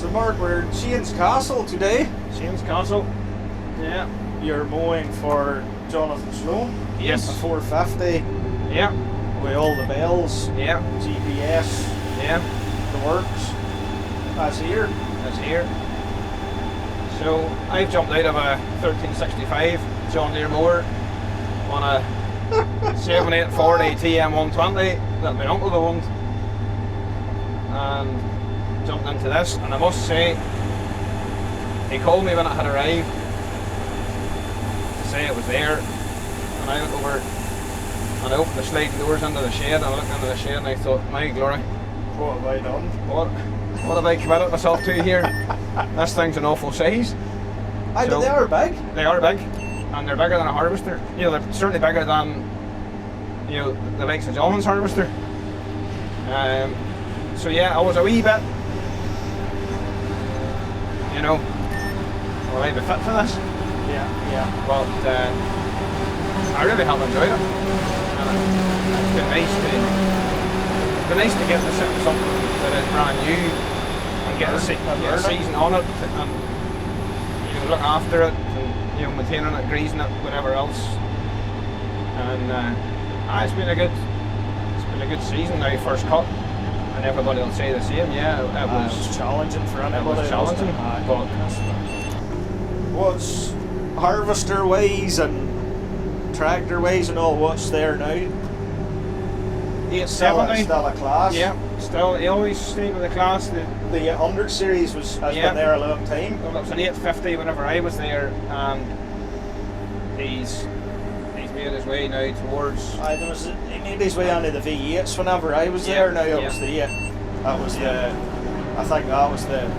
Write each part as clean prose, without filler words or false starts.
So Mark, we're in Shane's Castle today. Shane's Castle. Yeah. You're mowing for Jonathan Sloan. Yes. A 450. Yeah. With all the bells. Yeah. GPS. Yeah. The works. That's here. That's here. So I've jumped out of a 1365 John Deere mower on a 7840 TM120 that my uncle owned, and jumped into this. And I must say, he called me when it had arrived to say it was there, and I went over and I opened the sliding doors into the shed, and I looked into the shed and I thought, my glory, What have I done? what have I committed myself to here? This thing's an awful size. So, they are big. They are big, and they're bigger than a harvester. You know, they're certainly bigger than, you know, the likes of John's harvester. So yeah, I was a wee bit, you know, will I be fit for this? Yeah. But I really have enjoyed it. And it's been nice to get to sit in something that is brand new and get a season on it, and you know, look after it, and you know, maintaining it, greasing it, whatever else. And it's been a good season now. First cut, and everybody will say the same. Yeah, it was challenging for anybody. It was challenging, but what's harvester ways and tractor ways and all? What's there now? 870. Still a class. Yeah, still. He always stayed with the class. The 800 series has been there a long time. Well, it was an 850 whenever I was there, and he's made his way now towards. He made his way onto the V8s whenever I was there. Now it was the 8. That was the. I think that was the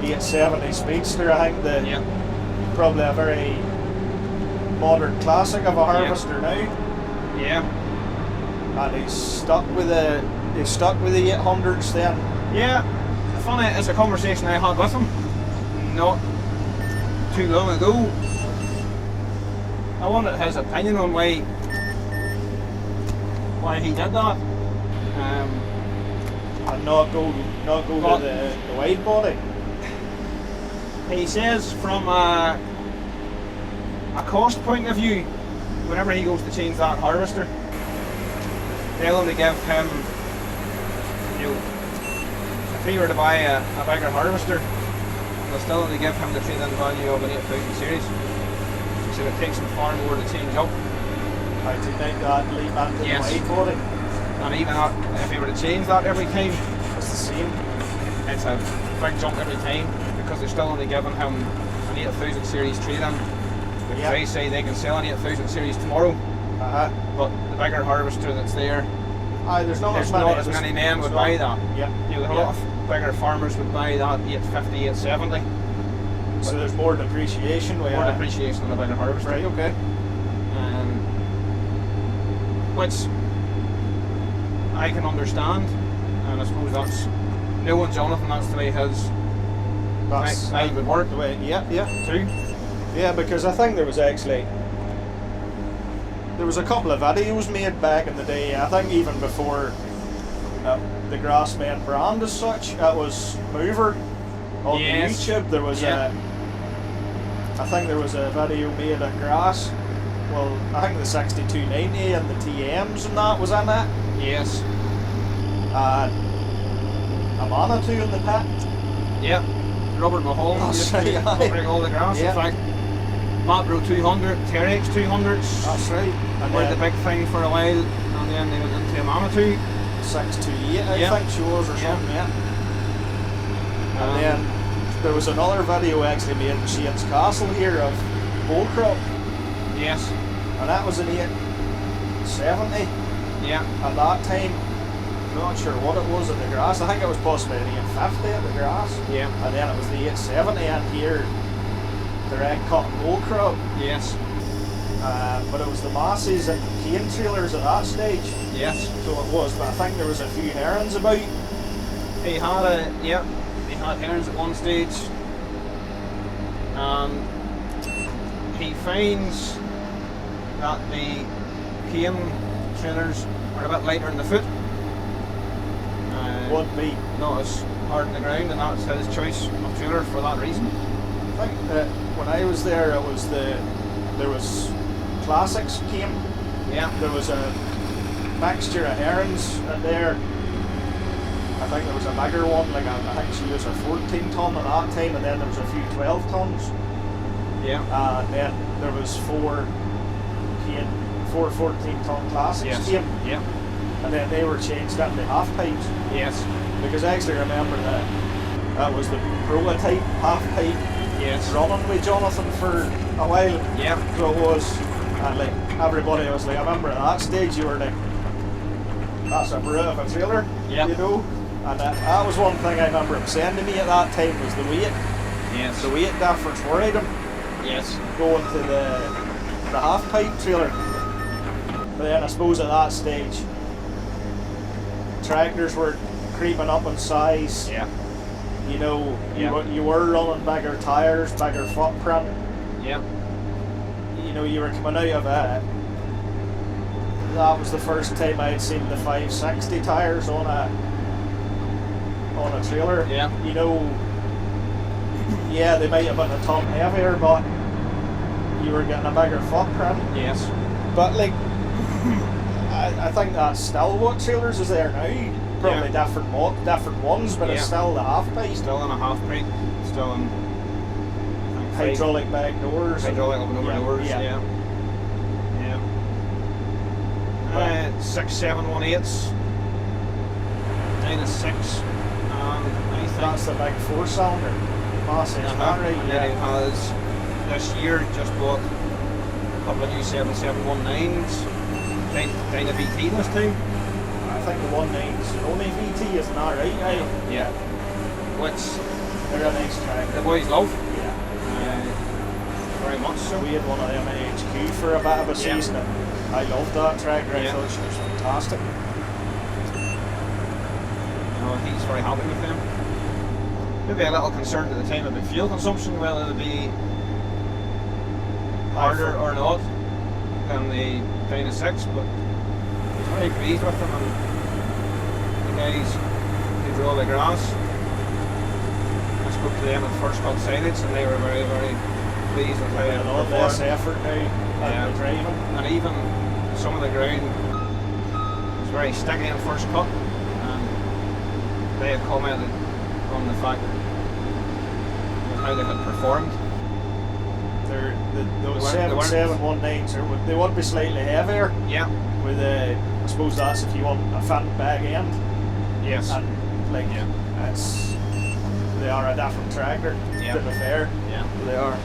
870 Speedster. I think probably a very modern classic of a harvester now. Yeah. And he's stuck with the 800s then. Yeah. Funny, it's a conversation I had with him not too long ago. I wanted his opinion on why he did that. And not go to the wide body. He says from a cost point of view, whenever he goes to change that harvester, they'll only give him, you know, if he were to buy a bigger harvester, they'll still only give him the trade-in value of an 8000 series. So it takes him far more to change up. How to make that leap into the wide body. And even if he were to change that every time, it's the same. It's a big jump every time, because they're still only giving him an 8000 series trade-in. Because they say they can sell an 8000 series tomorrow. But the bigger harvester that's there, there's not as many men would buy that. Yeah. You know, a lot of bigger farmers would buy that 850, 870. So there's more depreciation. More depreciation on a bigger harvester. Right, okay. Which I can understand, and I suppose that's knowing Jonathan, that's the way his I would work. The way, too. Yeah, because I think there was a couple of videos made back in the day. I think even before the GRASSMEN brand as such, it was Mover on YouTube. There was I think there was a video made at Grass. Well, I think the 6290 and the TMs and that was in that. Yes. A Manitou in the pit. Yeah. Robert Mulholland used to covering all the grass. In fact, Macro 200, Terex 200s. That's right. And were the big thing for a while, and then they went into a Manitou. 628, I think she was, or something, And then there was another video actually made in Shane's Castle here of bull crop. Yes. And that was an 870. Yeah. At that time, I'm not sure what it was at the grass. I think it was possibly an 850 at the grass. Yeah. And then it was the 870, and here direct cut bull crop. Yes. But it was the Massey's and cane trailers at that stage. Yes. So it was, but I think there was a few herons about. He had herons at one stage. He finds that the cane trailers are a bit lighter in the foot. Would be. Not as hard in the ground, and that's his choice of trailer for that reason. I think that when I was there, it was there was classics came. Yeah. There was a mixture of herons in there. I think there was a bigger one, like I think she was a 14 ton at that time, and then there was a few 12 tons. Yeah. And then there was four 14 ton classics came. Yeah. And then they were changed into half pipes. Yes. Because I actually remember that was the prototype half pipe. Yes. Running with Jonathan for a while. Yeah. So it was, and like everybody was like, I remember at that stage you were like, that's a brute of a trailer, yep. you know. And that was one thing I remember him saying to me at that time was the weight. Yes. The weight difference worried him. Yes. Going to the half pipe trailer. But then I suppose at that stage, tractors were creeping up in size. Yeah. You know, Yeah. you were running bigger tires, bigger footprint. Yeah. You know, you were coming out of it. That was the first time I had seen the 560 tires on a trailer. Yeah. You know, yeah, they might have been a ton heavier, but you were getting a bigger footprint. Yes. But like, I think that's still what trailers is there now. Probably different ones, but it's still the half pipe. Still in a half pipe. Still in hydraulic bag doors. Hydraulic open over doors. Yeah. 6718s. 9 6. I think That's the big 4-cylinder. Massey, is that right? And then he has this year just bought a couple of new 7719s. Dyna VT this time. I think the 19's only VT, isn't that right? Yeah. Which they're a nice track. the boys love. Yeah. Very much so. We had one of them in HQ for a bit of a season, and I loved that tractor. I thought she was fantastic. He's very happy with them. Maybe a little concerned at the time about fuel consumption, whether it'd be harder or not than the Dyna 6, but he's very pleased with them, and the guys who draw the grass, I spoke to them at first cut silage, and they were very, very pleased with how a lot less effort now in the driving. And even some of the ground was very sticky in first cut, and they had commented on the fact of how they had performed. Those 7719s, they would be slightly heavier. Yeah. With I suppose that's if you want a Fendt bag end. Yes. And like, they are a different tractor. Yeah. To be fair. Yeah. They are.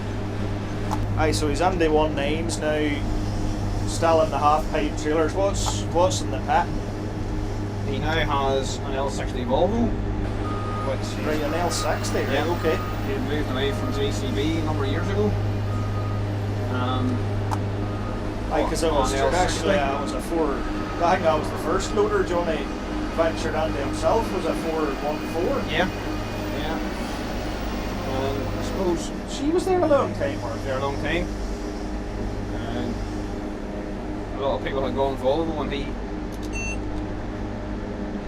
Aye, so he's in the 19s now, still in the half pipe trailers. What's in the pit? He now has an L60 Volvo, which Right, an L60, right, Yeah. okay. he had moved away from JCB a number of years ago. Aye, because it was actually, I think that was the first loader Johnny ventured into himself, was a 414. Yeah. Yeah. I suppose She was there a long time, or there a long time. A lot of people had gone Volvo, and he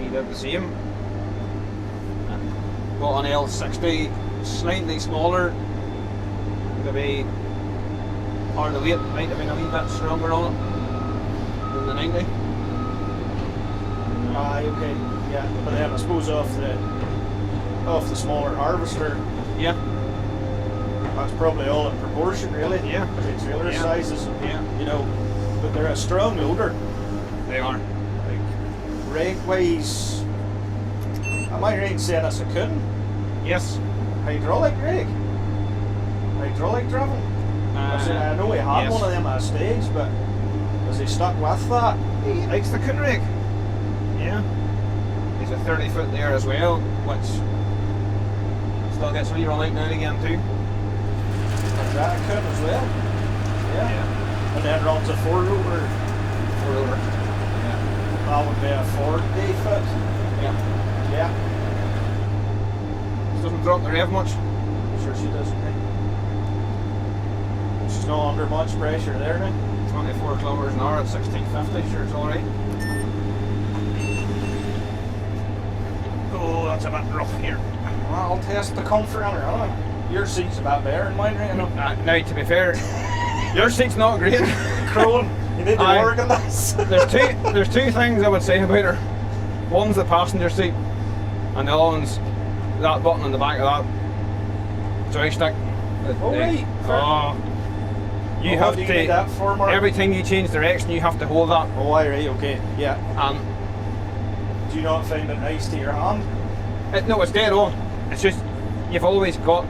did the same. Got an L60, slightly smaller, maybe part of the weight might have been a wee bit stronger on it than the 90. Aye, okay, yeah. But then I suppose off the smaller harvester, Yeah. that's probably all in proportion, really. Yeah. The trailer Yeah. sizes, Yeah. you know. But they're a strong loader. They are. Like, rake-wise, am I right in saying it's a Kuhn? Yes. Hydraulic rake? Hydraulic driven? I know he had yes. one of them at a stage, but has he stuck with that? He likes the Kuhn rig. Yeah. He's a 30-foot there as well, which still gets rerun out now and again too. Is that a Kuhn as well? Yeah. And then runs a 4-rotor. 4-rotor. Yeah. That would be a 40-foot. Yeah. Yeah. She doesn't drop the rev much. Sure she doesn't. She's not under much pressure there now. 24 kilometers an hour at 1650, sure it's alright. Oh, Oh, that's a bit rough here. Well, I'll test the comfort on her. Anyway. Your seat's about there and mine right enough. Now, to be fair, your seat's not great. Crone, you need to work on this. There's two things I would say about her. One's the passenger seat, and the other one's that button on the back of that joystick. Right. You have do you to. need that for, Mark? Every time you change direction, you have to hold that. Oh, right, okay, yeah. And do you not find it nice to your hand? no, it's dead on. It's just you've always got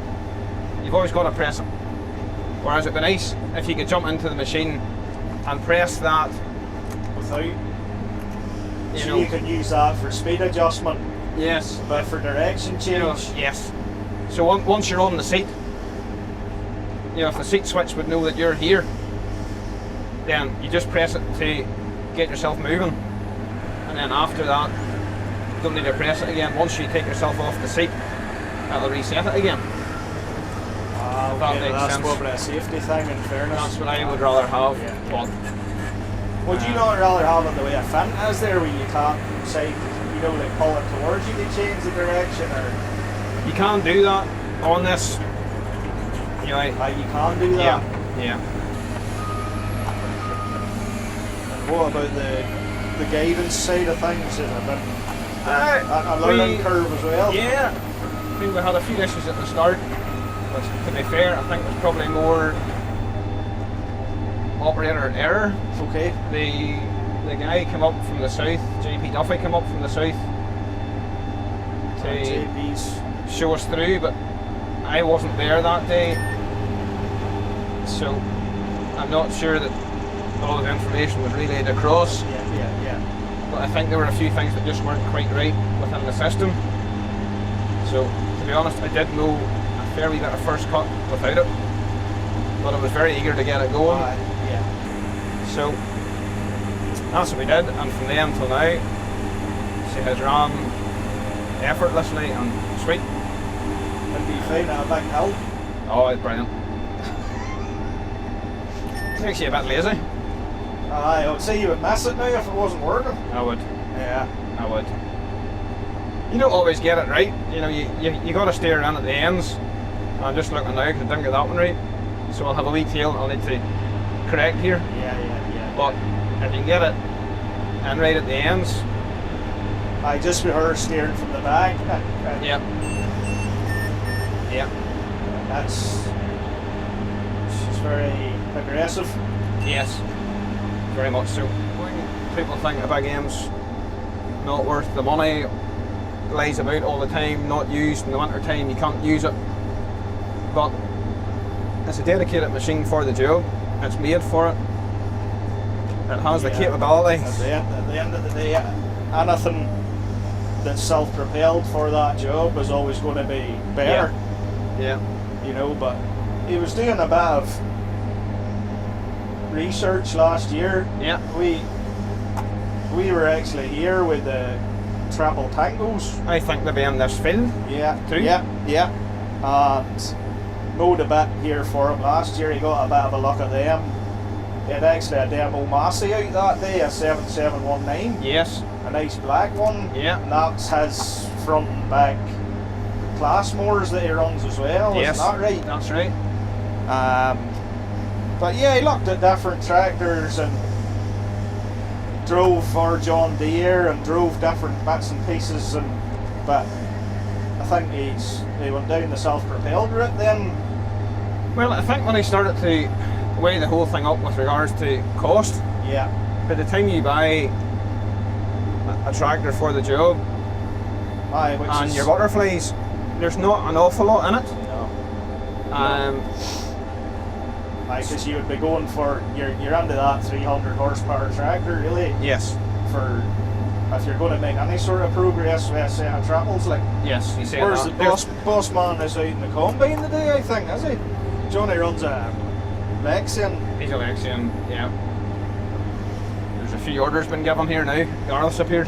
to press it. Whereas it'd be nice if you could jump into the machine and press that Without. You so know. you can use that for speed adjustment, Yes. but for direction change. Yes. So once you're on the seat, if the seat switch would know that you're here, then you just press it to get yourself moving, and then after that, you don't need to press it again. Once you take yourself off the seat, that'll reset it again. Okay, makes that's sense. probably a safety thing, in fairness. That's what I would rather have. Yeah. But Would you not rather have it the way a Fendt is there, where you can't say, like pull it towards you to change the direction, or you can do that on this. you can do that? Yeah. And what about the guidance side of things? Is it a bit a learning curve as well? Yeah. I mean, we had a few issues at the start, but to be fair, I think there's probably more operator error. Okay. The guy came up from the south, JP Duffy came up from the south to JP's. show us through, but I wasn't there that day, so I'm not sure that all of the information was relayed across. Yeah. But I think there were a few things that just weren't quite right within the system. So, to be honest, I did know a fair wee bit of first cut without it, but I was very eager to get it going. Yeah. So, that's what we did, and from then till now, she has run effortlessly and sweet. And do you find that a big help? Oh, it's brilliant. Makes you a bit lazy. I would say you would miss it now if it wasn't working. I would. Yeah. I would. You don't always get it right. You got to stare around at the ends. I'm just looking now because I didn't get that one right. So I'll have a wee tail I'll need to correct here. Yeah. But if you can get it and right at the ends. I just with her steering from the back. Yep. She's very aggressive. Yes. Very much so. When people think a big game's not worth the money, lays about all the time, not used in the winter time, you can't use it. But it's a dedicated machine for the job. It's made for it. It has the capability. At the end of the day, anything that's self-propelled for that job is always going to be better. Yeah. But he was doing a bit of research last year. Yeah. We were actually here with the triple tangos. I think they'll be in this field. Too. Yeah. And mowed a bit here for him last year. He got a bit of a look at them. He had actually a demo Massey out that day, a 7719. Yes. A nice black one. Yeah. And that's his front and back class mowers that he runs as well. Yes. Isn't that right? That's right. But yeah, he looked at different tractors and drove for John Deere and drove different bits and pieces, but I think he went down the self-propelled route then. Well, I think when I started to weigh the whole thing up with regards to cost, Yeah. by the time you buy a tractor for the job and your butterflies, there's not an awful lot in it. No. Because you would be going for you're into that 300 horsepower tractor, really. Yes. For if you're going to make any sort of progress with a set of triples, like. Yes, you say Where's that. the boss man is out in the combine today, I think, is he? Johnny runs a Lexian. He's a Lexian, yeah. There's a few orders been given here now. Gareth's appeared.